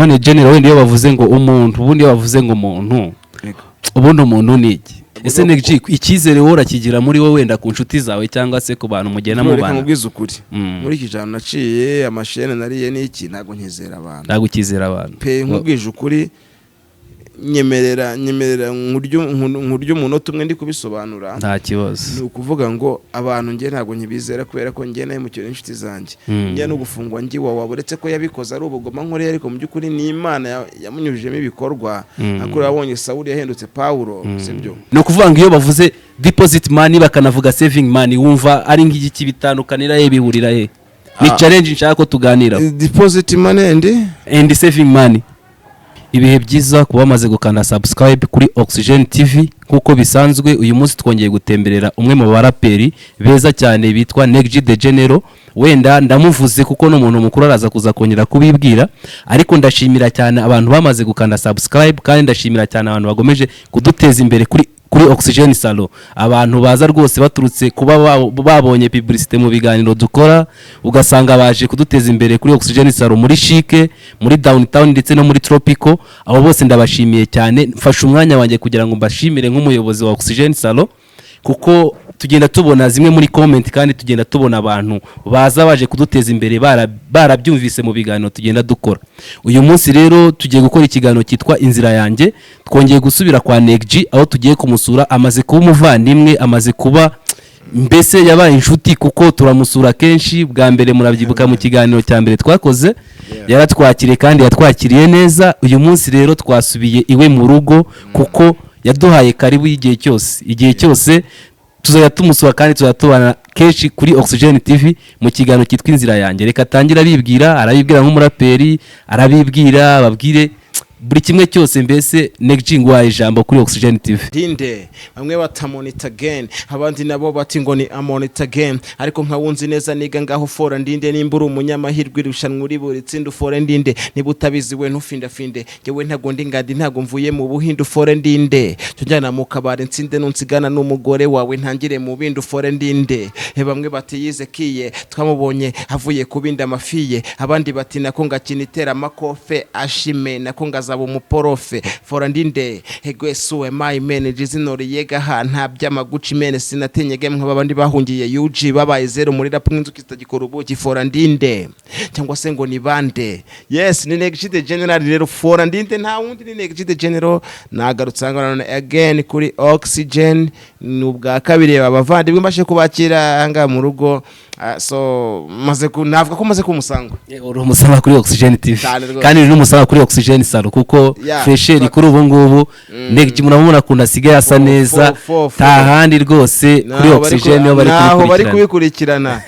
none general wenda iyo bavuze ngo umuntu ubundi iyo bavuze ngo umuntu ubundi umuntu ni iki ese NEG icyizere wora kigira muri wowe wenda ku nshuti zawe cyangwa se ku bantu mugena mu bana mubwiza ukuri muri iki jana naciye amashene nariye n'iki ntago nkizera abantu ntago ukizera abantu pe nkubwije ukuri nyemerera nkuryo umunota umwe ndi kubisobanura nta kibazo ni ukuvuga ngo abantu nge ntago nkibizera kubera ko nge naye mukire inshuti zanjye nge no gufungwa ngi waburetse ko yabikoze ari ubugoma nkore ariko mu byukuri ni Imana yamunyujijemo ibikorwa akora abonye Sauli yahendutse Paulo sibyo no kuvuga ngo iyo bavuze deposit money bakanavuga saving money wumva ari ngiki bitandukanira ye bihurira he ni challenge nshaka ko tuganira deposit money and saving money ibihe byiza kuba bamaze gukanda subscribe kuri Oxygen TV kuko bisanzwe uyu munsi twongeye gutemberera umwe mu baraperi beza cyane bitwa NEG the General wenda ndamuvuze kuko no muntu mukuru araza kuza kongera kubibwira ariko ndashimira cyane abantu bamaze gukanda subscribe kandi ndashimira cyane abantu bagomeje kuduteza imbere kuri Oxygen Salon abantu baza rwose baturutse kuba babonye publicité mu biganiro dukora ugasanga baje kuduteza imbere kuri Oxygen Salon muri Chic muri Downtown ndetse no muri Tropical abo bose ndabashimiye cyane mfasha umwanya wanjye kugira ngo mbashimire nk'umuyobozi wa Oxygen Salon kuko tugenda tubona zimwe muri comment kandi tugenda tubona abantu baza baje kuduteza imbere barabyumvise mu biganiro tugenda dukora uyu munsi rero tugiye gukora ikiganiro cyitwa inzira yanjye twongeye gusubira kwa NEG aho tugiye kumusura amaze kuba umuvandimwe amaze kuba mbese yabaye inshuti kuko turamusura kenshi bwa mbere murabyibuka mu kiganiro cya mbere twakoze yaratwakiriye kandi yatwakiriye neza uyu munsi rero twasubiye iwe mu rugo kuko yaduhaye karibu igihe cyose tuzajya tumusura kandi tuzatubana kenshi kuri Oxygen TV mu kiganiro cyitwa inzira yanjye reka tangira arabibwira nk'umuraperi arabibwira babwire buri kimwe cyose mbese NEG ngwaye ijambo kuri Oxygen TV dinde bamwe batamonita again abandi nabo bati ngo ni amonita again ariko nkawunzi neza niga ngaho fora ndinde nimbura umunyamahirwe irushanwa uri buri tsindu fora ndinde nibutabizi we ntufindafinde yewe ntago ndingandi ntago mvuye mu buhindu fora ndinde tujyana mu kabare nsinde nunsigana n'umugore wawe ntangire mu bindu fora ndinde bamwe bati yize kiye twamubonye avuye kubinda amafiye abandi bati nako ngakinitera makofe ashime nako ngazaba umuporofe fora ndinde hegwesuwe my manager zinori yega ha nta byamaguci mene sinatenyege nk'abandi bahungiye UG babaye zero muri rap nk'inzuki zitagikora ubuki fora ndinde cyangwa se ngo ni bande yes ni NEG the General rero fora ndinde nta wundi ni NEG the General nagarutse ngana again kuri Oxygen n'ubwa kabiri abavandimwe mbashe kubakira anga mu rugo so navuga ko maze kumusanga uri umusanga kuri Oxygen TV kandi uri umusanga kuri Oxygen Salon kuko fresher kuri ubu ngubu NEG murabona kuntu asigaye asa neza tahandi rwose kuri Oxygen naho bari kubikurikirana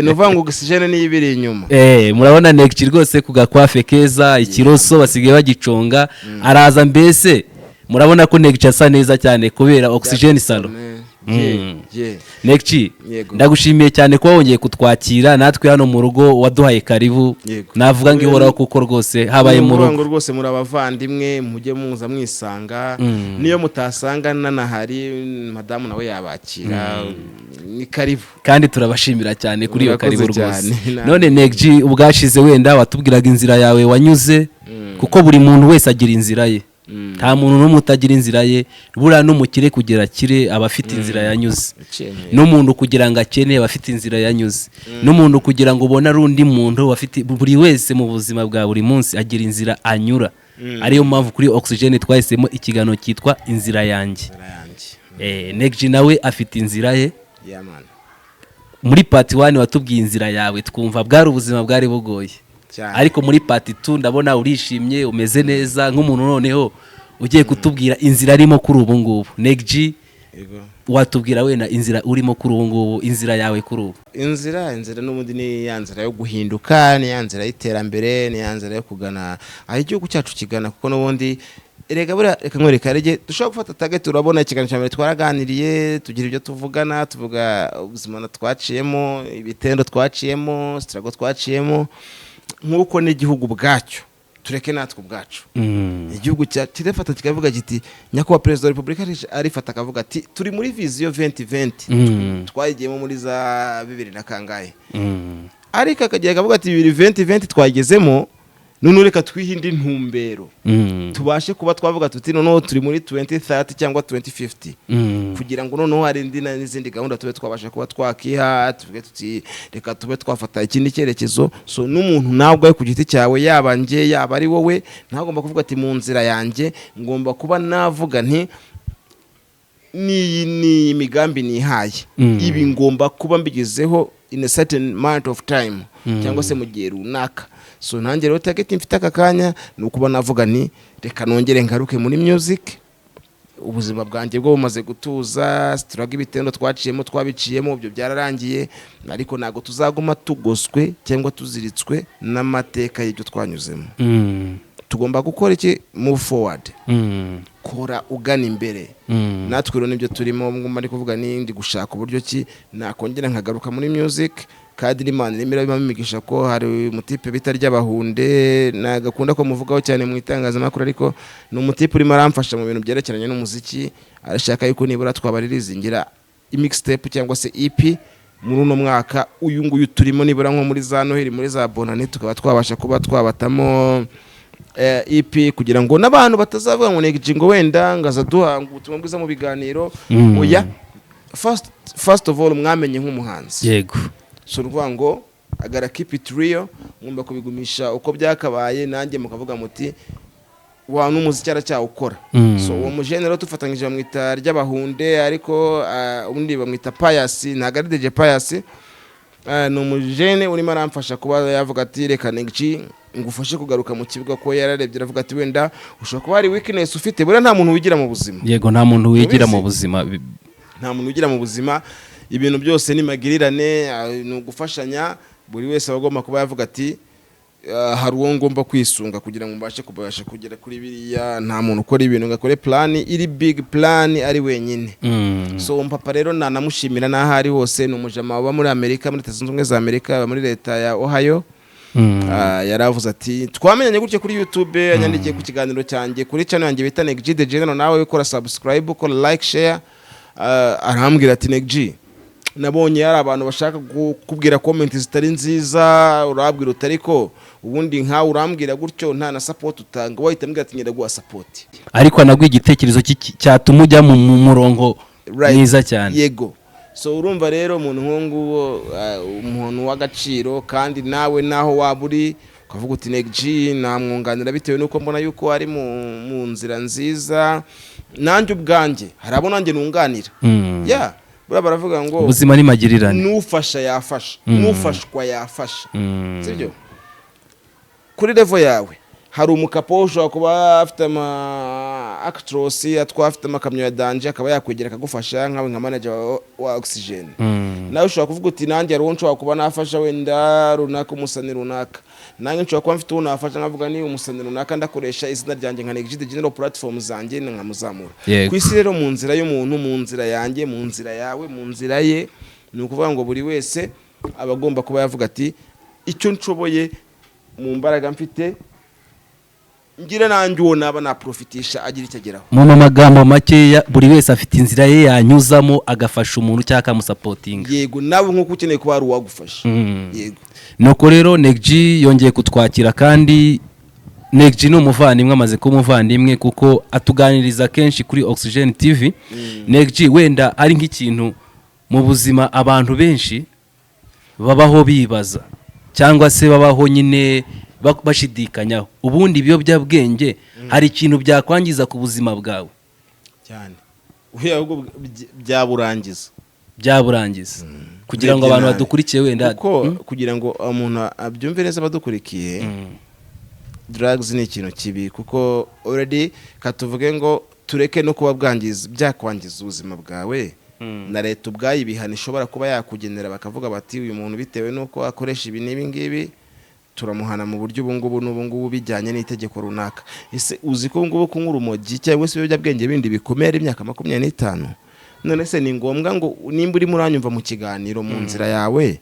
nuvuga ngo Oxygen ni ibiri inyuma murabona NEG rwose kugakwafe keza ikiroso basigaye bagiconga araza mbese murabona ko NEG asa neza cyane kubera Oxygen Salon NEG ndagushimiye cyane ko wongeye kutwakira natwe hano mu rugo waduhaye karibu navuga ngo ihoraho kuko rwose habaye mu rugo rwose muri abavandimwe mujye muza mwisanga niyo mutasanga nanahari madamu nawe yabakira ni karibu kandi turabashimira cyane kuri iyo karibu rwose none NEG ubwashize wenda watubwiraga inzira yawe wanyuze kuko buri muntu wese agira inzira ye nta muntu n'umwe utagira inzira ye buriya n'umukire kugira kire aba afite inzira yanyuze n'umuntu kugira ngo akene aba afite inzira yanyuze n'umuntu kugira ngo ubone ari undi muntu afite buri wese mu buzima bwa buri munsi agira inzira anyura ariyo mpamvu kuri Oxygen twahisemo ikiganiro cyitwa inzira yanjye NEG nawe afite inzira ye muri part 1 watubwiye inzira yawe twumva bwari ubuzima bwari bugoye ariko muri part 2 ndabona urishimye umeze neza nk'umuntu noneho ugiye kutubwira inzira arimo kuri ubu ngubu NEG watubwira wena inzira urimo kuri ubu ngubu inzira yawe kuri ubu inzira n'ubundi ni yanzira yo guhinduka ni yanzira y'iterambere ni yanzira yo kugana aho igihugu cyacu kigana kuko n'ubundi erega bura reka nkwereka rege dushobora gufata target turabona ikiganiro cyambere twaraganiriye tugira ibyo tuvuga ubuzima twaciyemo ibitendo twaciyemo strago twaciyemo nk'uko n'igihugu bwacyo tureke natwe ubwacu igihugu kirafata kikavuga giti nyakubahwa perezida wa repubulika arifata akavuga ati turi muri viziyo 2020 twayigiyemo muri za 2000 na kangahe ariko akagira akavuga ati 2020 twagezemo none reka twihinde intumbero tubashe kuba twavuga tuti noneho turi muri 2030 cyangwa 2050 kugira ngo noneho hari n'izindi gahunda tube twabasha kuba twakiha tuvuge tuti reka tube twafata ikindi cyerekezo. So n'umuntu nabwo ku giti cyawe yaba nge yaba ari wowe ntagomba kuvuga ati mu nzira yanjye ngomba kuba navuga nti ni imigambi nihaye ibi ngomba kuba mbigezeho in a certain amount of time cyangwa se mu gihe runaka. So nanjye rero target mfite aka kanya ni ukuba navuga ni reka nongere ngaruke muri music. Ubuzima bwanjye bwo bumaze gutuza, struggle ibitendo twabiciyemo ibyo byararangiye, ariko nago tuzaguma tugoswe cyangwa tuziritswe n'amateka y'ibyo twanyuzemo. Tugomba gukora iki? Move forward. Kora ugana imbere. Natwe rero nibyo turimo ngomba ari kuvuga ndi gushaka uburyo ki nakongera nkagaruka muri music. Kandi Imana nimira bamigisha ko hari umutipe bitarya bahunde nagakunda ko muvugaho cyane mu itangazamakuru, ariko ni umutipe urimo aramfasha mu bintu byerekeranye n'umuziki. Arashaka yuko nibura twabaririzingira mixtape cyangwa se EP muri uno mwaka uyu nguyu turimo, nibura nko muri za Noheli muri za Bonane tukaba twabasha kuba twabatamo EP kugira ngo n'abantu batazavuga ngo NEG ngo wenda ngaza duhanga ubutumwa bwiza mu biganiro. Oya, first of all mwamenye nk'umuhanzi. Yego. So ruvuga ngo agara keep it real, ngomba kubigumisha uko byakabaye, nanjye mukavuga muti wa n'umuziki aracyawukora. So uwo mujene rero tufatanyije bamwita ry'abahunde, ariko ubundi bamwita Pius, ntago ari DJ Pius. Ni umujene urimo aramfasha kuba yavuga ati reka NEG ngufashe kugaruka mu kibuga, ko yararebye aravuga ati wenda ushobora kuba hari weakness ufite, bura nta muntu wigira mu buzima. Yego, nta muntu wigira mu buzima. Nta muntu wigira mu buzima. Ibintu byose ni magirirane, ni ugufashanya. Buri wese abagomba kuba yavuga ati hari uwo ngomba kwisunga kugira ngo mbashe kubasha kugera kuri biriya. Nta muntu ukora ibintu ngakore plan iri big plan ari wenyine. So mpapa rero nanamushimira naho ari hose. Ni umujama wa muri Amerika, muri Leta Zunze Ubumwe za Amerika, muri leta ya Ohio. Yaravuze ati twamenyanye gutya kuri YouTube, yanyandikiye ku kiganiro cyanjye kuri channel yanjye bita NEG The General. Nawe ukora subscribe, ukora like, share. Arambwira ati NEG, nabonye hari abantu bashaka kubwira comment zitari nziza, urabwira utariko ubundi nka urambwira gutyo nta na support utanga, wahita mbwira ati nyira guha support. Ariko anagwa igitekerezo cyatuma ujya mu murongo mwiza cyane. Yego. So urumva rero umuntu nk'uwo umuntu w'agaciro, kandi nawe naho waburi ukavuga uti NEG namwunganira bitewe nuko mbona yuko ari mu nzira nziza. Nanjye ubwanjye harabo nanjye nunganira. Yeah. Baravuga ngo ubuzima ni magirirane, nufasha yafasha, nufashwa yafasha. Sibyo? Kuri level yawe hari umukapo ushobora kuba afite ama actros atwafite amakamyo ya danger, akaba yakwegera akagufasha nkawe nka manager wa Oxygen. Nawe ushobora kuvuga uti nanjye ari nshobora kuba nafasha wenda runaka umusani runaka. Nanjye nshobora kuba mfite unafasha nkavuga ni umusani runaka ndakoresha izina ryanjye nka NEG The General platform zanjye nkamuzamura. Ku isi rero mu nzira y'umuntu, mu nzira yanjye, mu nzira yawe, mu nzira ye, ni ukuvuga ngo buri wese abagomba kuba yavuga ati icyo nshoboye mu mbaraga mfite ngira nanjye uwo naba naprofitisha agira icyageraho. Mu magambo make buri wese afite inzira ye yanyuzamo agafasha umuntu cyangwa akamusapotinga. Yego, nawe nkuko ukeneye kuba ari uwagufasha. Yego. Nuko rero NEG yongeye kutwakira, kandi NEG ni umuvandimwe, amaze kuba umuvandimwe kuko atuganiriza kenshi kuri Oxygen TV. NEG wenda ari nk'ikintu mu buzima abantu benshi babaho bibaza cyangwa se babaho nyine bashidikanyaho. Ubundi ibiyobyabwenge hari ikintu byakwangiza ku buzima bwawe cyane, ahubwo byaburangiza kugira ngo abantu badukurikiye wenda kugira ngo umuntu abyumve neza badukurikiye. Drugs ni ikintu kibi kuko already katuvuge ngo tureke no kuba byakwangiza ubuzima bwawe. Na leta ubwayo ibihano ishobora kuba yakugenera, bakavuga bati uyu muntu bitewe nuko akoresha ibi n'ibi ngibi turamuhana mu buryo ubungubu bijyanye n'itegeko runaka. Ese uzi ko ngubu kunywa urumogi cyangwa se ibiyobyabwenge bindi bikomera imyaka 25? None se ni ngombwa ngo nimba uri muranyumva mu kiganiro mu nzira yawe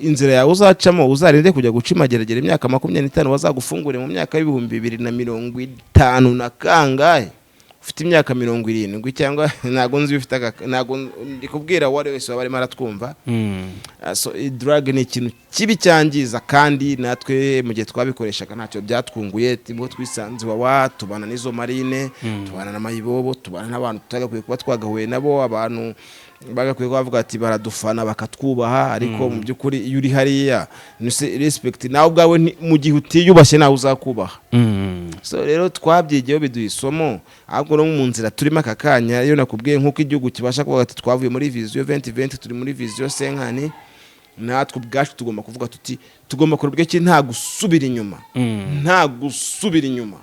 inzira yawe uzacamo uzarinde kujya guca imageragere imyaka 25 wazagufungure mu myaka y'ibihumbi 2050 na kangahe ufite imyaka 70 cyangwa ntago nzi ufite ntago ndikubwira wari wese bari maratwumva so drug ni ikintu kibi cyangiza kandi natwe mu gihe twabikoreshaga ntacyo byatwunguye timo twisanze wawa tubana n'izo marine tubana na mayibobo tubana n'abantu tutagakwiye kuba twagahuye nabo abantu bagakwiye kuvuga ati baradufana bakatwubaha ariko mu byukuri iyo uri hariya respect nawe ubwawe mu gihe utiyubashye nawe uzakubaha so rero twabyigiyeho biduha isomo ahubwo no mu nzira turimo aka kanya iyo nakubwiye nk'uko igihugu kibasha kuvuga ati twavuye muri vision 2020 turi muri vision senkani natwe ubwacu tugomba kuvuga tuti tugomba kurubwe ki nta gusubira inyuma nta gusubira inyuma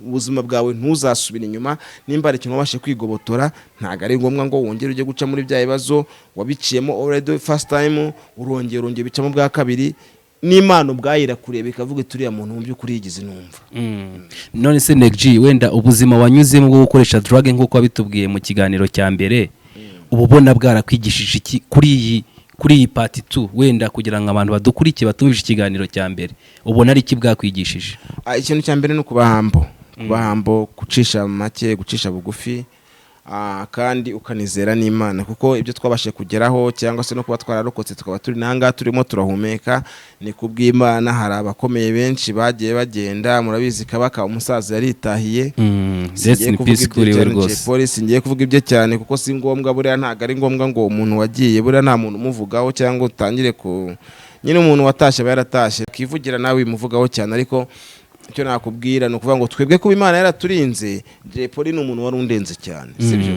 ubuzima bwawe ntuzasubira inyuma nimba ari ikintu wabashe kwigobotora ntago ari ngombwa ngo wongere ujye guca muri bya bibazo wabiciyemo already first time urongera bicamo bwa kabiri n'Imana ubwayira kureba ikavuga turiya muntu mu by'ukuri yigize numva none se NEG wenda ubuzima wanyuzemo bwo gukoresha drug nk'uko wabitubwiye mu kiganiro cya mbere ububona bwarakwigishije iki kuri iyi part 2 wenda kugira ngo abantu badukurikiye batumvise ikiganiro cya mbere ubona ari iki bwakwigishije ikintu cya mbere no kubahambo gucisha make gucisha bugufi kandi ukanizera n'Imana kuko ibyo twabashe kugeraho cyangwa se no kuba twararokotse tukaba turi nanga turimo turahumeka ni kubw'Imana hari abakomeye benshi bagiye bagenda murabizi kabaka umusaza yaritahiye in peace kuri we rwose polisi ngiye kuvuga ibyo cyane kuko si ngombwa buriya ntago ari ngombwa ngo umuntu wagiye buriya nta muntu umuvugaho cyangwa utangire ku nyine umuntu watashye bayaratashye kivugira nawe imuvugaho cyane ariko icyo nakubwira no kuvuga ngo twebwe kuba Imana yaraturinze Jepoli ni umuntu wari undenze cyane sibyo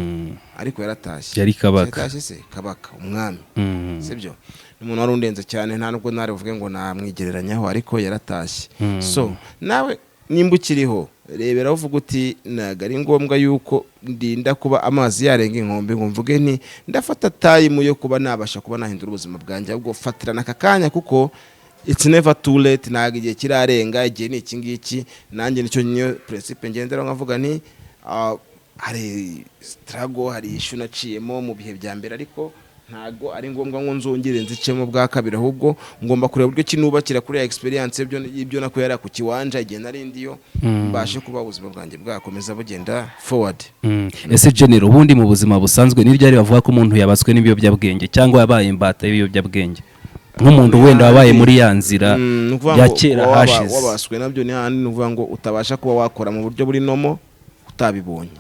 ariko yaratashye yari kabaka yaratashye se kabaka umwami sibyo ni umuntu wari undenze cyane nta nubwo nari uvuge ngo namwigereranyaho ariko yaratashye so nawe nimba ukiriho rebera uvuga uti naga ari ngombwa yuko ndinda kuba amazi yarenga inkombe ngo mvuge nti ndafata time yo kuba nabasha kuba nahindura ubuzima bwanjye ahubwo fatirana aka kanya kuko it's never too late naga igihe kirarenga igihe ni iki ngiki nanjye nicyo nyo principe ngendera nkavuga nti hari struggle hari issue naciyemo mu bihe bya mbere ariko ntago ari ngombwa ngo nzongere nzicemo bwa kabiri ahubwo ngomba kureba buryo kinubakira kuri experience ibyo nakwera ku kiwanja igihe narindiyo mbashe kuba ubuzima bwanjye bwakomeza bugenda forward ese general ubundi mu buzima busanzwe niryo ari bavuga ko umuntu yabaswe n'ibiyobyabwenge cyangwa yabaye imbata y'ibiyobyabwenge nk'umuntu wenda wabaye muri ya nzira ya kera hashize wabaswe nabyo ni handi nuvuga ngo utabasha kuba wakora mu buryo buri nomo utabibonye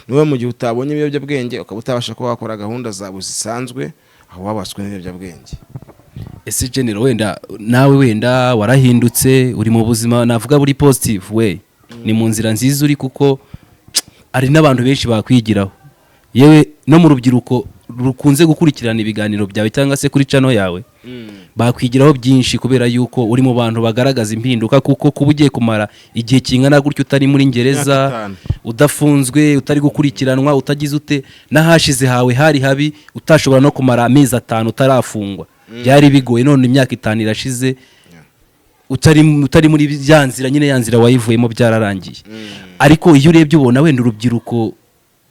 niwe mu gihe utabonye ibiyobyabwenge ukaba utabasha kuba wakora gahunda zawe zisanzwe aho wabaswe n'ibiyobyabwenge ese general wenda nawe wenda warahindutse uri mu buzima navuga buri positive way ni mu nzira nziza uri kuko ari n'abantu benshi bakwigiraho yewe no mu rubyiruko rukunze gukurikirana ibiganiro byawe cyangwa se kuri channel yawe bakwigiraho byinshi kubera yuko uri mu bantu bagaragaza impinduka kuko kuba ugiye kumara igihe kingana gutyo utari muri ngereza udafunzwe utari gukurikiranwa utagize ute n'ahashize hawe hari habi utashobora no kumara amezi 5 utarafungwa byari bigoye none imyaka 5 irashize utari muri byanzira nyine yanzira wayivuyemo byararangiye ariko iyo urebye ubona wenda urubyiruko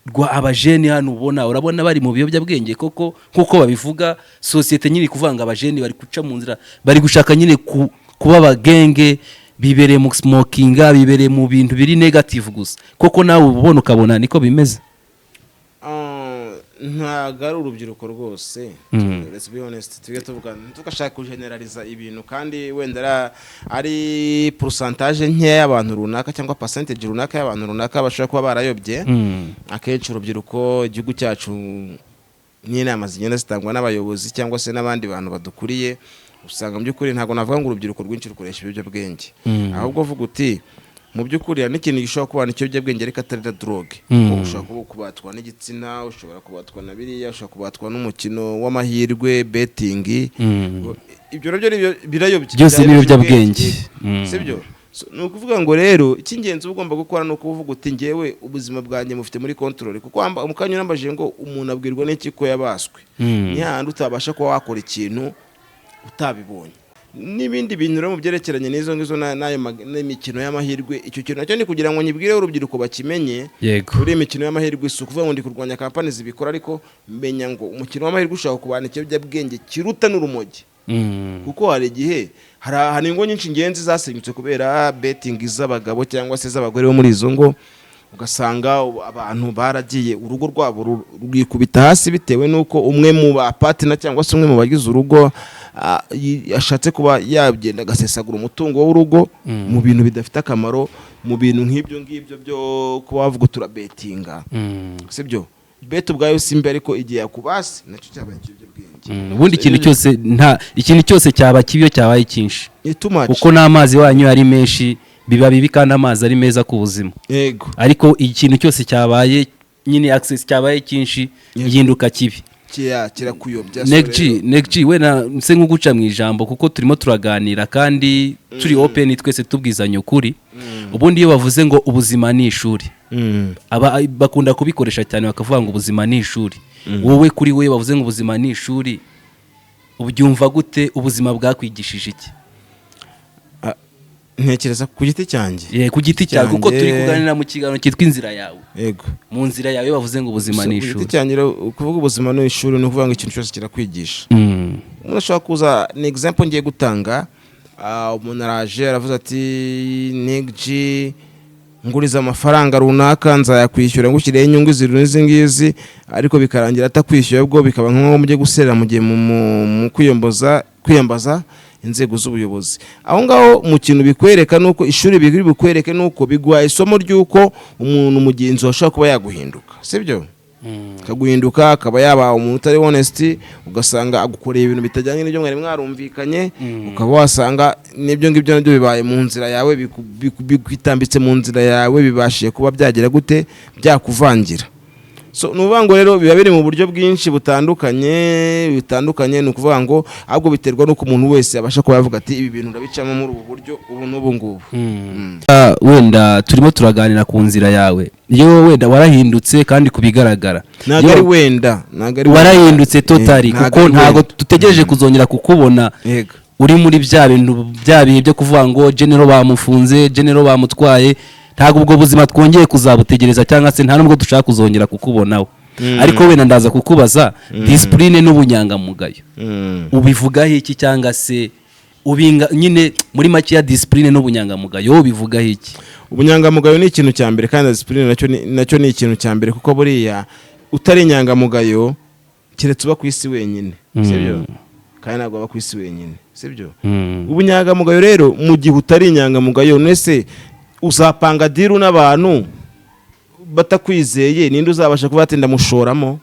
rwa abajeni hano ubona urabona bari mu biyobyabwenge koko nkuko babivuga societe nyiri kuvanga abajeni bari guca mu nzira bari gushaka nyine kuba abagenge bibereye mu smokinga bibereye mu bintu biri negative gusa koko nawe ubona ukabona niko bimeze ntago ari urubyiruko rwose let's be honest tujye tuvuga tukashaka kugeneraliza ibintu kandi wenda ari pourcentage nke y'abantu runaka cyangwa percentage runaka y'abantu runaka bashobora kuba barayobye akenshi urubyiruko igihugu cyacu n'inama zigenda zitangwa n'abayobozi cyangwa se n'abandi bantu badukuriye usanga mu by'ukuri ntago navuga ngo urubyiruko rwinshi rukoresha ibiyobyabwenge ahubwo vuga uti mu by'ukuri n'ikintu gishobora kuba n'ikiyobyabwenge ariko atari na drogue ushobora kubatwa n'igitsina ushobora kubatwa na biriya ushobora kubatwa n'umukino w'amahirwe betting ibyo nabyo birayobye byose n'ibiyobyabwenge sibyo ni ukuvuga ngo rero icy'ingenzi ugomba gukora ni ukuvuga uti ngewe ubuzima bwanjye mufite muri control kuko umukanya urambajije ngo umuntu abwirwa n'iki ko yabaswe ni handi utabasha kuba wakora ikintu utabibonye n'ibindi bintu rero mu byerekeranye n'izo ngizo n'imikino y'amahirwe icyo kintu nacyo ni kugira ngo nyibwire urubyiruko bakimenye kuri imikino y'amahirwe si ukuvuga ngo ndi kurwanya kampani zibikora ariko menya ngo umukino w'amahirwe ushaka kubana ikiyobyabwenge kiruta n'urumogi kuko hari igihe hari ingo nyinshi ingenzi zasenyutse kubera betting z'abagabo cyangwa se z'abagore bo muri izo ngo ugasanga abantu baragiye urugo rwabo rwikubita hasi bitewe n'uko umwe mu bapatina cyangwa se umwe mu bagize urugo ashatse kuba yagenda agasesagura umutungo w'urugo mu bintu bidafite akamaro, mu bintu nk'ibyo ngibyo byo kuba wavuga turabetinga, sibyo? Bet ubwayo simbe ariko igiye yakubase nacyo cyabaye cy'ibyo bwenge. Ubundi ikintu cyose cyaba kibiyo cyabaye cyinshi, uko n'amazi wanyu ari menshi biba bibi kandi amazi ari meza ku buzima. Yego. Ariko ikintu cyose cyabaye nyine access cyabaye cyinshi yihinduka kibi. Kirakuyobya. Negji we na nse nk'uguca mu ijambo kuko turimo turaganira kandi turi open twese tubwizanya ukuri. Ubundi iyo bavuze ngo ubuzima ni ishuri, bakunda kubikoresha cyane bakavuga ngo ubuzima ni ishuri. Wowe kuri we bavuze ngo ubuzima ni ishuri, ubyumva gute? Ubuzima bwakwigishije iki? Ntekereza ku giti cyanjye. Ku giti cyawe kuko turi kuganira mu kiganiro cyitwa inzira yawe. Yego. Mu nzira yawe bavuze ngo ubuzima ni ishuri. Ku giti cyanjye kuvuga ubuzima ni ishuri no kuvuga ngo ikintu cyose kirakwigisha. Umuntu ashobora kuza ni example ngiye gutanga, umuntu araje aravuze ati Negji nguriza amafaranga runaka nzayakwishyura ngushyiriye inyungu izi ngizi, ariko bikarangira atakwishyuye, ubwo bikaba nko mujye gusera mu gihe mu kwiyambaza inzego z'ubuyobozi. Aho ngaho mu kintu bikwereka nuko ishuri biri bikwereke nuko bigwa isomo ry'uko umuntu mugenzi washaka kuba yaguhinduka, sibyo? Kaguhinduka akaba yaba umuntu utari honest, ugasanga agukoreye ibintu bitajyanye n'ibyo mwari mwarumvikanye, ukaba wasanga n'ibyo ngibyo nabyo bibaye mu nzira yawe, bikwitambitse mu nzira yawe, bibashiye kuba byagira gute byakuvangira. So nuvango rero biba biri mu buryo bwinshi butandukanye, ni ukuvuga ngo ahubwo biterwa nuko umuntu wese abasha kuba yavuga ati ibi bintu ndabicamo muri ubu buryo ubu n'ubu ngubu. Wenda turimo turaganira ku nzira yawe, iyo wenda warahindutse kandi kubigaragara. Ntago ari wenda warahindutse totally kuko ntago tutegereje kuzongera kukubona uri muri bya bintu bihe byo kuvuga ngo general bamufunze, general bamutwaye. Ntago ubwo buzima twongeye kuzabutegereza cyangwa se nta nubwo dushaka kuzongera kukubonaho. Ariko wenda ndaza kukubaza discipline n'ubunyangamugayo ubivugaho iki, cyangwa se ubinga nyine muri make ya discipline n'ubunyangamugayo ubivugaho iki? Ubunyangamugayo ni ikintu cya mbere kandi discipline nacyo ni ikintu cya mbere, kuko buriya utari inyangamugayo kiretse uba ku isi wenyine, sibyo? Kandi ntabwo aba ku isi wenyine, sibyo? Ubunyangamugayo rero mu gihe utari inyangamugayo nese uzapanga diru n'abantu batakwizeye, ninde uzabasha kuba atinda mushoramo?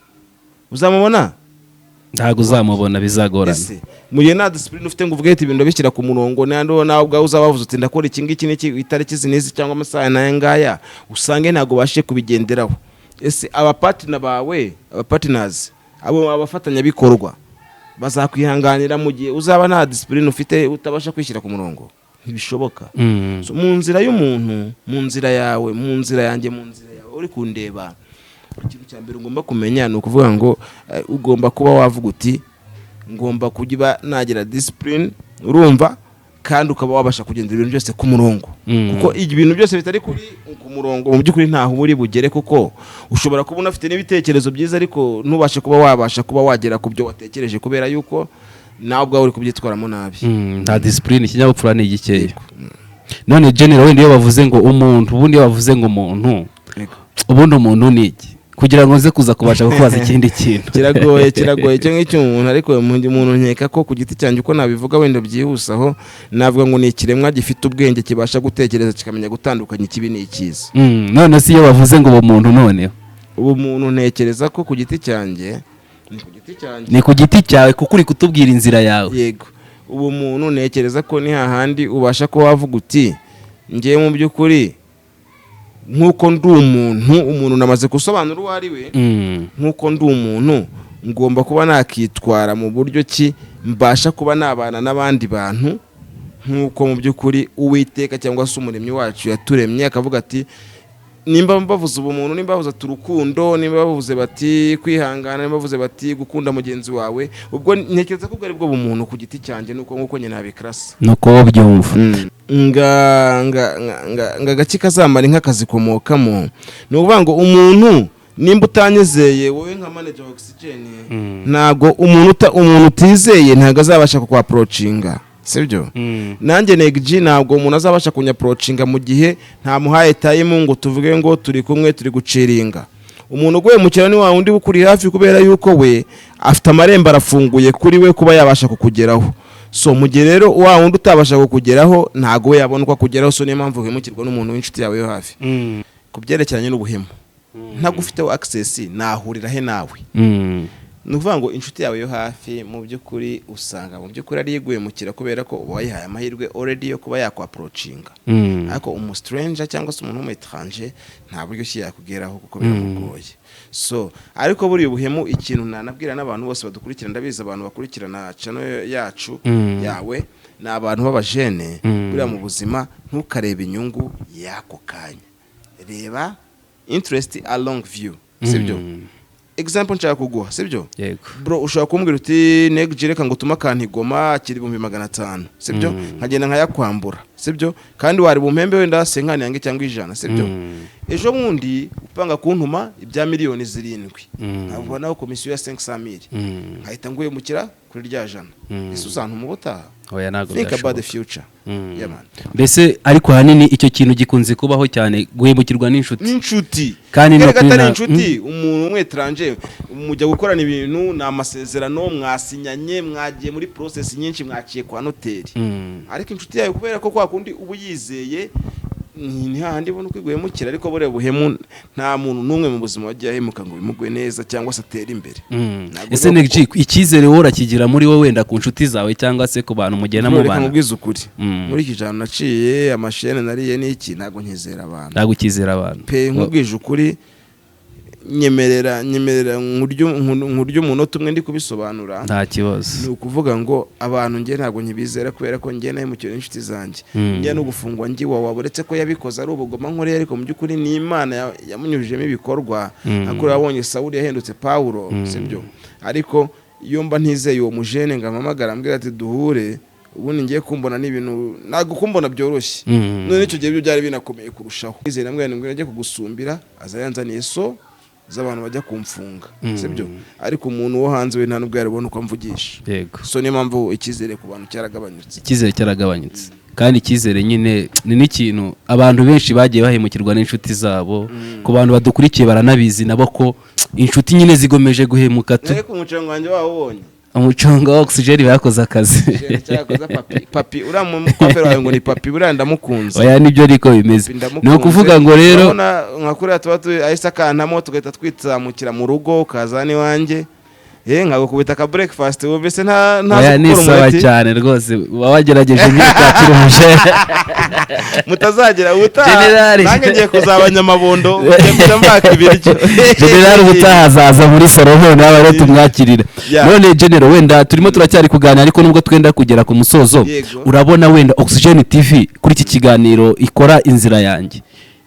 Uzamubona? Ntago uzamubona, bizagorana. Mu gihe nta discipline ufite ngo uvuge ati ibintu bishyira ku murongo, nando nawe ubwawe uzabavuze uti ndakora iki ngiki n'iki itariki zinezi cyangwa amasaha n'aya ngaya, usange ntago bashe kubigenderaho. Ese abapartner bawe, abapartners, abo abafatanyabikorwa bazakwihanganira mu gihe uzaba nta discipline ufite, utabasha kwishyira ku murongo? Ntibishoboka. So mu nzira y'umuntu, mu nzira yawe, mu nzira yanjye, mu nzira yawe uri kundeba, ikintu cya mbere ugomba kumenya ni ukuvuga ngo ugomba kuba wavuga uti ngomba kuba nagira discipline, urumva, kandi ukaba wabasha kugendera ibintu byose ku murongo. Kuko ibintu byose bitari kuri ku murongo mu by'ukuri ntaho uri bugere, kuko ushobora kuba unafite n'ibitekerezo byiza ariko ntubashe kuba wabasha kuba wagera ku byo watekereje, kubera yuko nawe ubwawe uri kubyitwaramo nabi. Nta discipline, ikinyabupfura ni igikeya. None general wenda iyo bavuze ngo umuntu, ubundi iyo bavuze ngo umuntu, ubundi umuntu ni iki? Kugira ngo nze kuza kubasha kubaza ikindi kintu. Kiragoye cyo ngicyo umuntu, ariko umuntu nkeka ko ku giti cyanjye uko nabivuga wenda byihusaho, navuga ngo ni ikiremwa gifite ubwenge kibasha gutekereza kikamenya gutandukanya ikibi n'icyiza. None si iyo bavuze ngo umuntu, noneho umuntu ntekereza ko ku giti cyanjye ni ku giti cyawe kuko uri kutubwira inzira yawe. Yego. Ubu muntu ntekereza ko ni hahandi ubasha ko wavuga uti ngiye mu by'ukuri nk'uko ndi umuntu namaze gusobanura uwo ari we, nk'uko ndi umuntu ngomba kuba nakitwara mu buryo ki mbasha kuba nabana n'abandi bantu, nk'uko mu by'ukuri Uwiteka cyangwa se umuremyi wacu yaturemye, akavuga ati nimba bavuze ubumuntu, nimba bavuze urukundo, nimba bavuze bati kwihangana, nimba bavuze bati gukunda mugenzi wawe, ubwo ntekereza ko bwari bwo bumuntu ku giti cyanjye, nuko nkuko nyine nabikrasa nuko byumva. nga gaki kazamara inka kazikomokamo. Ni ukuvuga ngo umuntu nimba utanyizeye wowe nka manager wa Oxygen, ntago umuntu utizeye ntago azabasha kukwaproachinga, sibyo nanjye Neg ntabwo umuntu azabasha kunyaprocinga mu gihe ntamuhaye time ngo tuvuge ngo turi kumwe turi guciringa. Umuntu uguye mu kirani wa undi ukuri hafi kubera yuko we afite amarembo arafunguye kuri we kuba yabasha kukugeraho. So mu gihe rero wa wundi utabasha kukugeraho ntago we yabona uko kugeraho, so niyo mpamvu uhemukirwa n'umuntu w'inshuti yawe yo hafi. Kubyerekeranye n'ubuhemu ntagufiteho access nahurira he nawe. Nuvuga ngo inshuti yawe yo hafi mu by'ukuri usanga mu by'ukuri ari yigwemukira kubera ko wayihaye amahirwe already yo kuba yakwaprocinga. Ariko stranger cyangwa se umuntu w'umuetranger nta buryo ki yakugeraho kuko biramugoye. So ariko buri ubuhemu ikintu nanabwira n'abantu bose badukurikira, ndabiza abantu bakurikirana channel yacu yawe na abantu b'abajene buriya mu buzima ntukarebe inyungu yako kanya, reba interest along view, sibyo? Example nshaka kuguha, sibyo? Yego. Bro ushaka kumbwira uti Neg reka ngo tuma kantigoma kiri 500, sibyo? Nkagenda nkayakwambura, sibyo? Kandi wari bumpembe wenda senkani yange cyangwa ijana, sibyo? Ejo bundi upanga kuntuma ibya miliyoni 7. Abo naho komisiyo ya 500,000. Nkahita nguye mukira kuri rya jana. Ese uzantu mubota? Oya nago Think about the future. Yeah man. Mbese ariko hanini icyo kintu gikunze kubaho cyane guhemukirwa n'inshuti. Kandi no kwina inshuti umuntu umwetranje mujya gukorana ibintu na amasezerano mwasinyanye mwagiye muri process nyinshi mwaciye kwa noteri. Ariko inshuti yawe kubera ko kwa kundi ubu yizeye ni handi bona kwigwemukira, ariko bore buhemu nta muntu numwe mu buzima wagiye ahemuka ngo bimugwe neza cyangwa se atera imbere. Ese Neg ikizere wora kigira muri wowe wenda ku nshuti zawe cyangwa se ku bantu mugena mu bana? Mubwiza ukuri muri iki jana naciye amashene nariye n'iki ntago nkizera abantu. Ntago ukizera abantu pe nkubwije ukuri, nyemerera nkuryo umunota umwe ndi kubisobanura nta kibazo. Ni ukuvuga ngo abantu nge ntago nkibizera kubera ko nge naye mu cyo inshuti zanjye nge no gufungwa ngi waburetse ko yabikoze ari ubugoma nkore, ariko mu by'ukuri ni Imana yamunyujijemo ibikorwa. Akora yabonye Sawuli yahendutse Paulo, sibyo? Ariko iyo mba ntizeye uwo mujene ngamamagara ambwira ati duhure, ubundi ngiye kumbona n'ibintu nago kumbona byoroshye. None icyo gihe byo byari binakomeye kurushaho. Izeye namwe ngiye kugusumbira azayanzaniye so z'abantu bajya kumfunga, sibyo? Ariko umuntu wo hanze we nta nubwo yarabona uko amvugisha. Yego. So niyo mpamvu ikizere ku bantu cyaragabanyutse. Ikizere cyaragabanyutse. Kandi ikizere nyine ni n'ikintu abantu benshi bagiye bahemukirwa n'inshuti zabo. Ku bantu badukurikiye baranabizi nabo ko inshuti nyine zigomeje guhemuka tu. Ariko umucango wanjye wawubonye umuconga wa Oxygen bakoze akazi. Papi uramu kwafera wawe ngo ni papi buriya ndamukunze. Oya nibyo ariko bimeze. Ni ukuvuga ngo rero nkakuriya tuba ahise akantamo tugahita twitsamukira mu rugo kazani wanjye. Nkagukubita ka breakfast wumvise nta oya nisaba cyane rwose wabagerageje nyikakira umuje mutazagera ubutaha nange ngiye kuzabanya amabondo ngenda mbaka ibiryo. General ubutahazaza muri Salomo nawe rero tumwakirira. None General wenda turimo turacyari kuganira, ariko nubwo twenda kugera ku musozo, urabona wenda Oxygen TV kuri iki kiganiro ikora inzira yanjye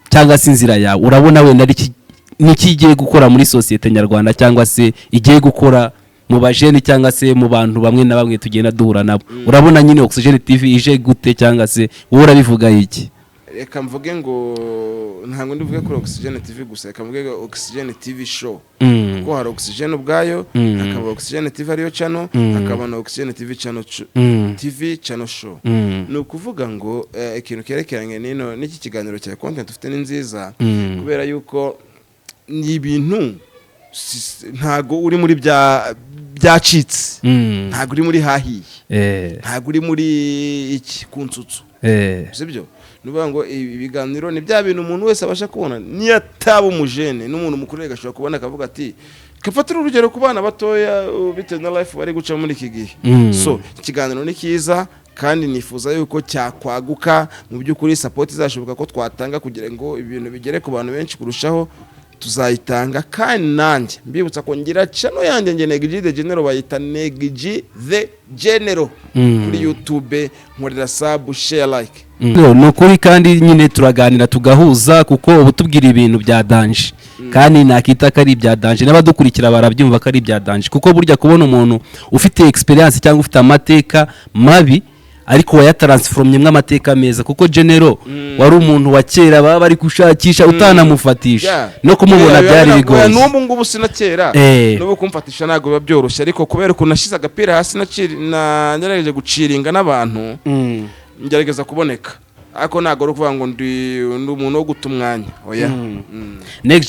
cyangwa se inzira yawe, urabona wenda ari nikigiye gukora muri societe nyarwanda cyangwa se igiye gukora mu bajene cyangwa se mu bantu bamwe na bamwe tugenda duhura nabo? Urabona nyine Oxygen TV ije gute cyangwa se wowe urabivuga iki? Reka mvuge ngo ntango ndivuge kuri Oxygen TV gusa, reka mvuge Oxygen TV show. Kuko hari Oxygen ubwayo, hakaba Oxygen TV ariyo channel, hakaba na Oxygen TV channel TV channel show. Ni ukuvuga ngo ikintu kerekeranye nino n'iki kiganiro cya content ufite ni nziza kubera yuko ni ibintu ntago uri muri byacitse, ntago uri muri hahiye, ntago uri muri iki kunsutsu, sibyo? Nuvuga ngo ibiganiro ni bya bintu umuntu wese abasha kubona, niyo ataba umujene n'umuntu mukuru gashobora kubona akavuga ati kafatira urugero ku bana batoya bitewe na life bari guca muri iki gihe. So ikiganiro ni kiza kandi nifuza yuko cyakwaguka, mu by'ukuri support izashoboka ko twatanga kugira ngo ibintu bigere ku bantu benshi kurushaho tuzayitanga. Kandi nanjye mbibutsa ko ngira channel yanjye nge Neg the General, bayita Neg the General kuri YouTube, nkorera sub share like. No kuri kandi nyine turaganira tugahuza, kuko ubu tubwira ibintu bya danje kandi nakita kari bya danje, n'abadukurikira barabyumva kari bya danje, kuko burya kubona umuntu ufite experience cyangwa ufite amateka mabi ariko wayataransforomyemo amateka meza kuko Genero wari umuntu wa kera baba bari gushakisha utanamufatisha no kumubona byari bigoye n'ubu ngubu sina kera n'ubu kumfatisha ntabwo biba byoroshye ariko kubera ukuntu nashize agapira hasi nagerageje guciringa n'abantu ngerageza kuboneka ariko ntabwo ari ukuvuga ngo ndi umuntu wo guta umwanya oya Neg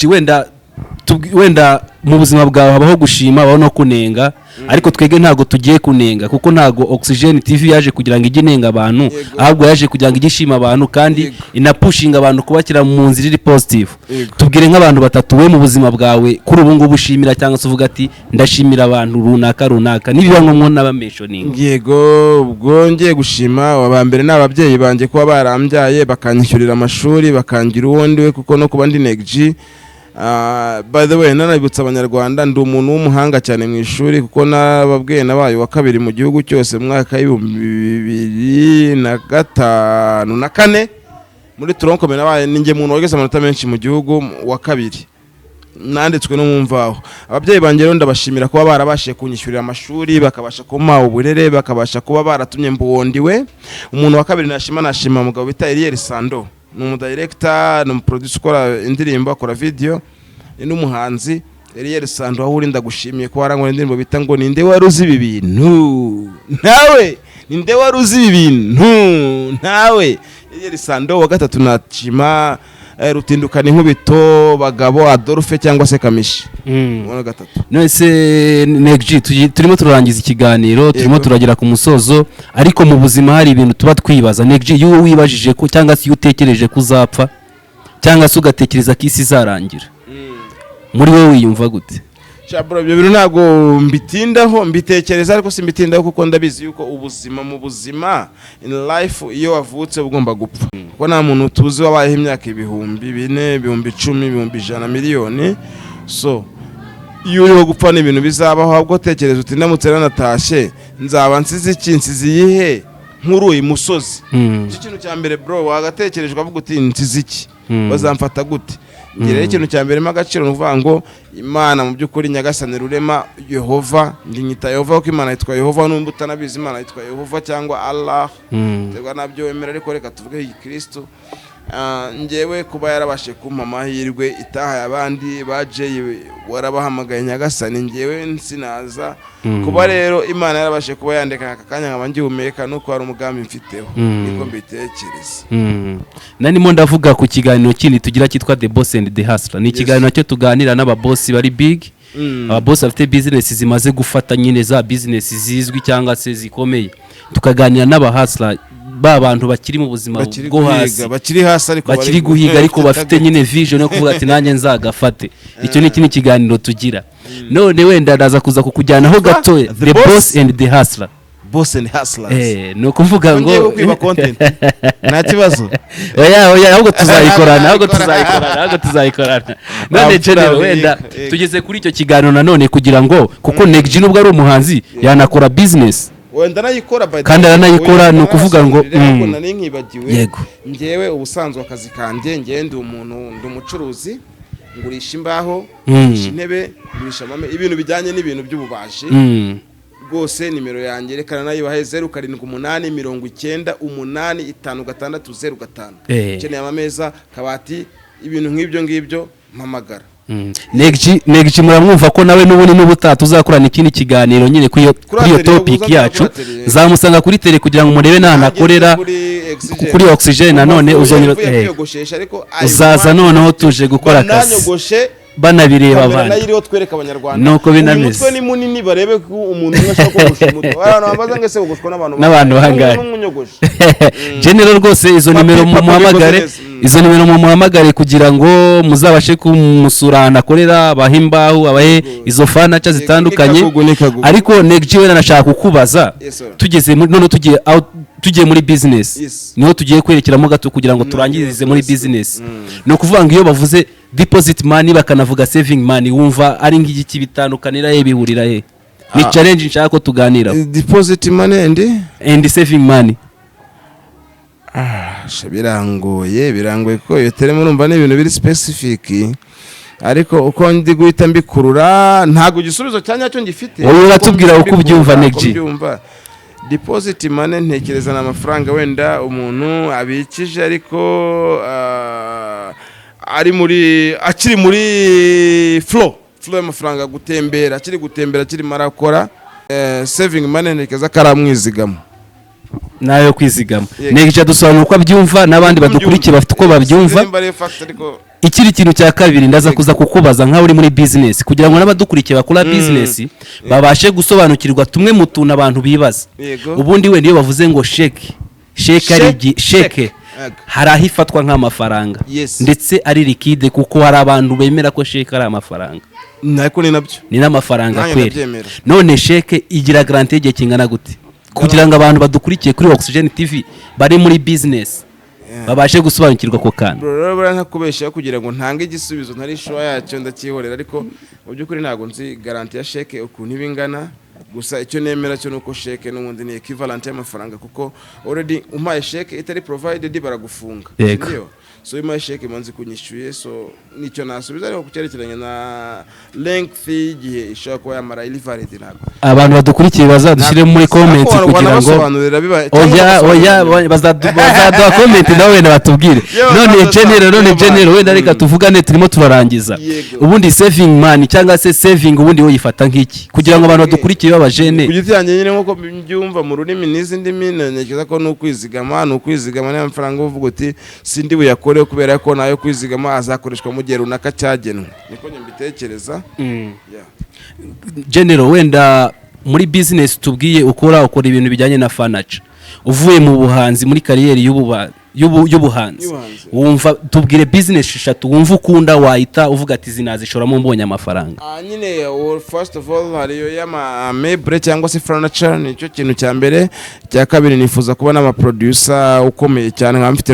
wenda mu buzima bwawe habaho gushima habaho no kunenga ariko twege ntabwo tugiye kunenga kuko ntabwo Oxygen TV yaje kugira ngo ijye inenga abantu ahubwo yaje kugira ngo ijye ishima abantu kandi inapushinga abantu kubakira mu nzira iri positive. Tubwire nk'abantu batatu we mu buzima bwawe kuri ubu ngubu ushimira cyangwa se uvuga ati ndashimira abantu runaka nibiba ngombwa n'abamentioning. Yego ubwo ngiye gushima abambere n'ababyeyi banje kuba barambyaye bakanyishyurira amashuri bakangira uwundi we kuko no kuba ndi Neg. By the way nanabibutsa abanyarwanda ndi umuntu w'umuhanga cyane mu ishuri kuko nababwiye nabaye wa kabiri mu gihugu cyose mu mwaka w'2005 na 4 muri Tronkombe nabaye ninjye muntu wageze amanota menshi mu gihugu wa kabiri nanditswe no mumvaho. Ababyeyi banje rero ndabashimira kuba barabashije kunyishyurira amashuri bakabasha kuma uburere bakabasha kuba baratumye mbondiwe. Umuntu wa kabiri nashima mugabo bita Eliel Sando ni umudirector ni umuproducer ukora indirimbo akora video ni umuhanzi. Eliel Sando aho urinda gushimiye ko warangwa indirimbo bita ngo ninde waruzi ibi bintu nawe ninde waruzi ibi bintu nawe. Eliel Sando wa gatatu nashima rutindukana inkubito bagabo Adolphe cyangwa se Kamishi wa gatatu. Nese Neg turimo turarangiza ikiganiro turimo turagira ku musozo ariko mu buzima hari ibintu tuba twibaza. Neg yo wibajije ko cyangwa se utekereje kuzapfa cyangwa se ugatekereza ko isi izarangira muri wowe wiyumva gute? Chabro ibyo bintu ntago mbitindaho mbitekereza ariko simbitindaho kuko ndabizi yuko ubuzima mu buzima in life iyo wavutse ugomba gupfa kuko nta muntu tuzi wabayeho imyaka 4,000 10,000 100 miliyoni. So iyo uriho gupfa n'ibintu bizabaho ahubwo tekereza uti ndamutse natashe nzaba nsize iki nsize yihe nkuru imusozi. Iki kintu cya mbere bro wagatekerejwe avuga uti nsize iki bazamfata gute. Ngire ikintu cya mbere magaciro nuvuga ngo Imana mu byukuri nyagasani rurema Yehova ndinyita Yehova kuko Imana yitwa Yehova n'umbuta nabizi Imana yitwa Yehova cyangwa Allah tegwa nabyo wemera ariko reka tuvuge Kristo. Ngewe kuba yarabashe kumpa amahirwe itaha abandi baje warabahamagaye nyagasani ngewe nsinaza kuba rero Imana yarabashe kuba yandeka akakanya nkabangihumeka nuko hari umugambi mfiteho niko mbitekereza. Nanimo ndavuga ku kiganiro kindi tugira cyitwa The Boss and the Hustler. Ni ikiganiro cyo tuganira n'ababoss bari big ababoss bafite business zimaze gufata nyine za business zizwi cyangwa se zikomeye tukaganira n'abahustler ba bantu bakiri mu buzima bwo hasi bakiri hasi ariko bakiri guhiga ariko bafite nyine vision yo kuvuga ati nanjye nzagafate. Icyo ni ikindi kiganiro tugira. None wenda ndaza kuza kukujyanaho gato The Boss and the Hustler. Boss and Hustlers no kuvuga ngo kwiba content nta kibazo oya ahubwo tuzayikorana none Genero wenda tugeze kuri icyo kiganiro nanone kugira ngo kuko Neg nubwo ari umuhanzi yanakora business wenda nayikora kandi aranayikora ni ukuvuga ngo nari nkibagiwe ngewe ubusanzwe akazi kanjye ngende umuntu ndumucuruzi ngurisha imbaho ngurisha intebe ngurisha amame ibintu bijyanye n'ibintu by'ububaji rwose nimero yanjye rekana nayo bahe 0890985605 cyane amameza kabati ibintu nk'ibyo mpamagara. Neg muramwumva ko nawe n'ubuni n'ubutatu uzakorana ikindi kiganiro nyine kuri iyo topic yacu zamusanga kuri tele kugira ngo murebe nanakorera kuri Oxygen nanone uzaza noneho tuje gukora akazi banabireba abandi nuko binameze umutwe ni munini barebe ko umuntu ashaka kugusha umutwe abantu bambaza ngese bugushwa n'abantu bangaye. Genero rwose izo nimero mu muhamagare kugira ngo muzabashe kumusurana akorera abahimbaho abahe izo fanacha zitandukanye. Ariko Neg wenda nashaka kukubaza tugeze none tugiye muri business niho tugiye kwerekeramo gato kugira ngo turangirize muri business. No kuvuga ngo iyo bavuze deposit money bakanavuga saving money wumva ari ngiki bitandukanira he bihurira he? Ni challenge nshaka ko tuganira deposit money and saving money. birangoye ko iyo teremo urumva ni ibintu biri specific ariko uko ndi guhita mbikurura ntago igisubizo cyanya cyo ngifite wowe uratubwira uko ubyumva Neg. deposit money ntekereza n'amafaranga wenda umuntu abikije ariko akiri muri flow y'amafaranga gutembera, akiri marakora. Saving money ntekereza karamwizigama nayo kwizigama. Negica dusobanura uko abyumva n'abandi badukurikiye bafite uko babyumva. Ikiri kintu cya kabiri ndaza kuza kukubaza nka uri muri business kugira ngo n'abadukurikiye bakora business babashe gusobanukirwa tumwe mu tuntu abantu bibaza. Ubundi we niyo bavuze ngo sheke hari ahifatwa nk'amafaranga ndetse ari liquide kuko hari abantu bemera ko sheke ari amafaranga. Nako ni n'amafaranga kweli. None sheke igira garantie igihe kingana gute kugira ngo abantu badukurikiye kuri Oxygen TV bari muri business babashe gusobanukirwa ko kandi rero ntakubeshya kugira ngo ntange igisubizo ntari showa yacyo ndakihorera, ariko mu by'ukuri ntago nzi garantie ya sheke ukuntu ibingana. Gusa icyo nemera cyo nuko sheke n'ubundi ni equivalent y'amafaranga kuko already umpaye sheke itari provided baragufunga. So umpaye sheke manzi kunyishyuye, so nicyo nasubiza ariko kucyerekeranye na length igihe ishaka kuba yamara valid ntabwo abantu badukurikiye bazadushyire muri comment kugira ngo oya bazaduha comment nawe batubwire. None general wenda reka tuvugane turimo turarangiza. Ubundi saving money cyangwa se saving ubundi we yifata nk'iki kugira ngo abantu badukurikiye babajene kugiti yanjye nyine nko mbyumva mu rurimi n'izindi mine ntekereza ko n'ukwizigama n'amafaranga uvuga uti sindi buyakore kubera ko nayo kwizigama azakoreshwa mu gihe runaka cyagenwe, niko nyambitekereza. General wenda muri business tubwiye ukora ibintu bijyanye na furniture, uvuye mu buhanzi muri kariyeri y'ubuhanzi wumva tubwire business eshatu wumva ukunda wahita uvuga ati zinazishoramo mbonye amafaranga. Nyine first of all hariyo y'ama meuble cyangwa se furniture, nicyo kintu cya mbere. Cya kabiri nifuza kuba n'ama producer ukomeye cyane nka mfite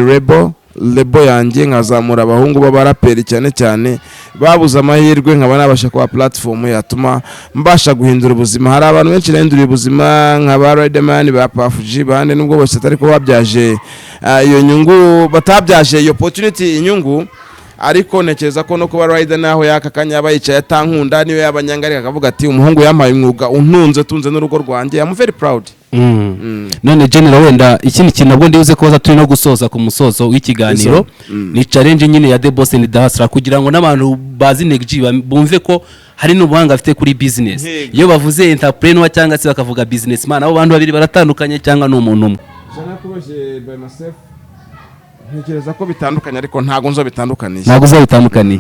lebo yanjye nkazamura abahungu b'abaraperi cyane babuze amahirwe nkaba nabasha kuba platform yatuma mbasha guhindura ubuzima. Hari abantu benshi bahindura ubuzima nka ba Riderman ba Puff bande nubwo bose atari ko babyaje iyo nyungu batabyaje iyo opportunity inyungu, ariko ntekereza ko no kuba Rider naho yakakanya bayicaye atankunda niyo yabanyangari akavuga ati umuhungu yampaye umwuga tunze n'urugo rwanjye. I'm very proud. None general wenda ikindi kintu nabwo ndibuze koza turi no gusoza ku musozo w'ikiganiro ni challenge nyine ya The Boss and The Hustler kugira ngo n'abantu bazi NEG bumve ko hari n'ubuhanga afite kuri business. Iyo bavuze entrepreneur cyangwa se bakavuga businessman abo bantu babiri baratandukanye cyangwa n'umuntu umwe. Jana kubeshe by myself ntekereza ko bitandukanye ariko ntago nzo bitandukaniye.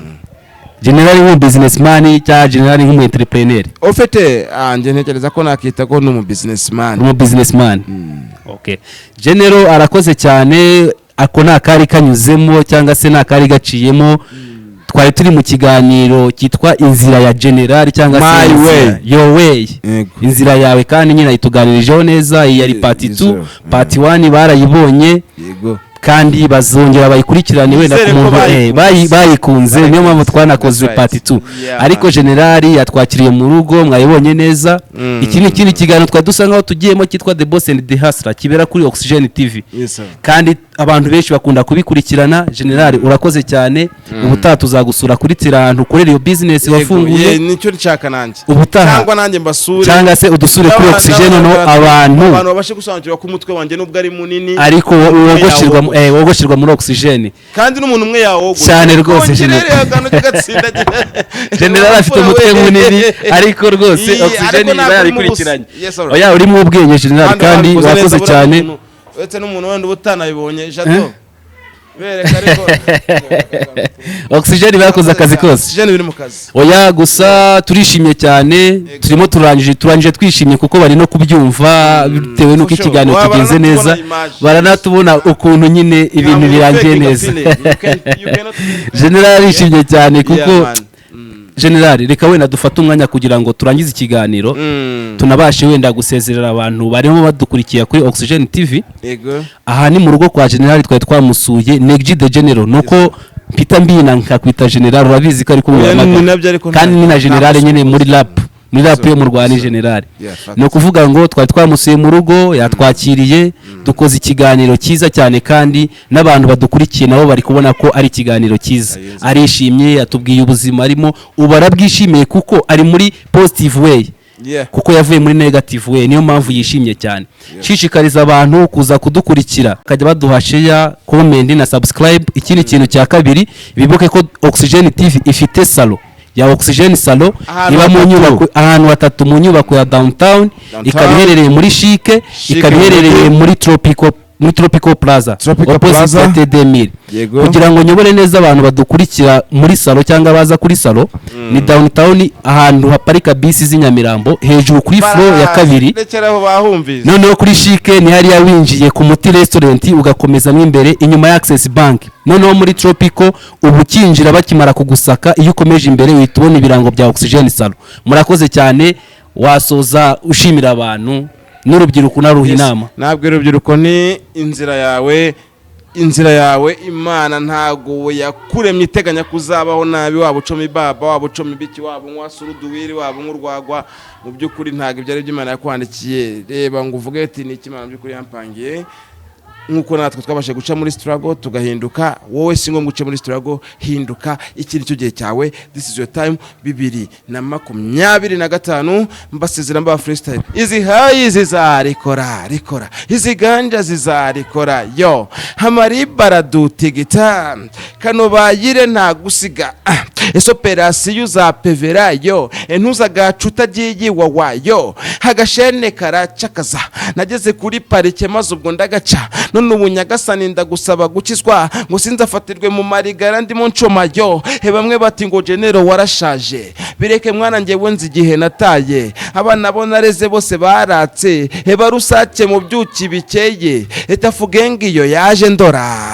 General nk'umu businessman cyangwa general nk'umu entrepreneur ofete anje ntekereza ko nakita ko n'umu businessman. Okay, general arakoze cyane ako nakari kanyuzemo cyangwa se nakari gaciyemo. Twari turi mu kiganiro cyitwa inzira ya general cyangwa se your way, inzira yawe, kandi nyine ayituganirijeho neza. Iyi yari part 2, part 1 barayibonye kandi bazongera bayikurikirane wenda ku muntu bayikunze, niyo mpamvu twanakoze part 2. Ariko generali yatwakiriye mu rugo mwayibonye neza. Iki ni ikindi kiganiro twadusa nkaho tugiyemo cyitwa The Boss and The Hustler kibera kuri Oxygen TV, kandi abantu benshi bakunda kubikurikirana. Generali urakoze cyane. Ubutaha tuzagusura kuri Tirantu ukorera iyo business wafunguye. Nicyo nshaka nanjye ubutaha cyangwa nanjye mbasure cyangwa se udusure kuri Oxygen no abantu babashe gusobanukirwa ku mutwe wanjye nubwo ari munini ariko wogoshirwa muri Oxygen, kandi n'umuntu umwe yawogo cyane rwose. General afite umutwe munini ariko rwose Oxygen yarabikurikiranye. Oya uri mu ubwenge General, kandi wakoze cyane. Uretse n'umuntu wenda utanabibonye Jado bereka ariko Oxygen bakoze akazi kose. Oxygen biri mu kazi. Oya gusa turishimye cyane, turimo turangije twishimye kuko bari no kubyumva bitewe nuko ikiganiro kigenze neza, baranatubona ukuntu nyine ibintu birangiye neza. General arishimye cyane kuko General reka wenda dufata umwanya kugira ngo turangize ikiganiro tunabashe wenda gusezerera abantu barimo badukurikiye kuri Oxygen TV. Aha ni mu rugo kwa General twari twamusuye NEG The General, nuko Peter Mbina nkakwita General urabizi ko ari kumwe kandi ni na General nyine muri rap yo mu Rwanda ni General. No kuvuga ngo twari twamusuye mu rugo yatwakiriye, dukoze ikiganiro cyiza cyane, kandi n'abantu badukurikiye nabo bari kubona ko ari ikiganiro cyiza. Arishimye, atubwiye ubuzima arimo, ubarabwishimiye kuko ari muri positive way. Yeah. kuko yavuye muri negative way, niyo mpamvu yishimye cyane. Shishikariza abantu kuza kudukurikira, bakajya baduha share, comment na subscribe. Ikindi kintu cya kabiri, bibuke ko Oxygen TV ifite salo ya Oxygen Salo, iba mu nyubako ahantu hatatu mu nyubako ya downtown, ikaba iherereye muri Chic, ikaba iherereye muri Tropical Plaza opposite Demir. Kugira ngo nyobore neza abantu badukurikira muri salo cyangwa baza kuri salo, ni downtown ahantu haparika bisi z'inyamirambo hejuru kuri floor ya kabiri. Noneho kuri Chic ni hariya winjiye ku Muti restaurant ugakomeza mo imbere inyuma ya Access Bank. Noneho muri Tropical ubukinjira bakimara kugusaka, iyo ukomeje imbere uhita ubona ibirango bya Oxygen Salo. Murakoze cyane, wasoza ushimira abantu n'urubyiruko naruha inama. Nabwo urubyiruko ni inzira yawe Imana ntago yakuremye iteganya kuzabaho nabi, waba ucoma baba, waba ucoma biki, waba unywa waba nk'urwagwa. Mu by'ukuri ntago ibyo ari byo Imana yakwandikiye. Reba ngo uvuge ati ni iki Imana by'ukuri yampangiye. Nkuko natwe twabashe guca muri struggle tugahinduka, wowe singo nguce muri struggle, hinduka. Iki nicyo gihe cyawe, this is your time. 2025 mbasezera mba freestyle. Izi hayi zizarikora izi ganja zizarikora yo hamaribara dutigita kano bayire nta gusiga eso operasiyo uzapevera yo ntuzagacuta giyi wawayo hagashene karacakaza nageze kuri parike maze ubwo ndagaca none ubu Nyagasani ndagusaba gukizwa ngo sinzafatirwe mu marigara ndimo ncoma yo bamwe bati ngo genero warashaje bireke mwana njyewe nzi igihe nataye abana bo nareze bose baratse barusake mu byuki bikeye etafugenga iyo yaje ndora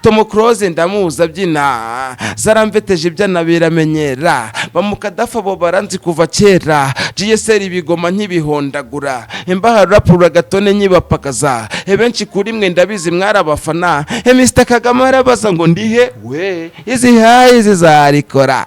Tom Close ndamuza byina zaramveteje ibyana biramenyera bamukadafa bo baranzi kuva kera GSR ibigoma nk'ibihondagura imbaha rapura gatone nyibapakaza benshi kuri mwe ndabizi mwarabafana Mr Kagame arabaza ngo ndihe we izi hayi zizarikora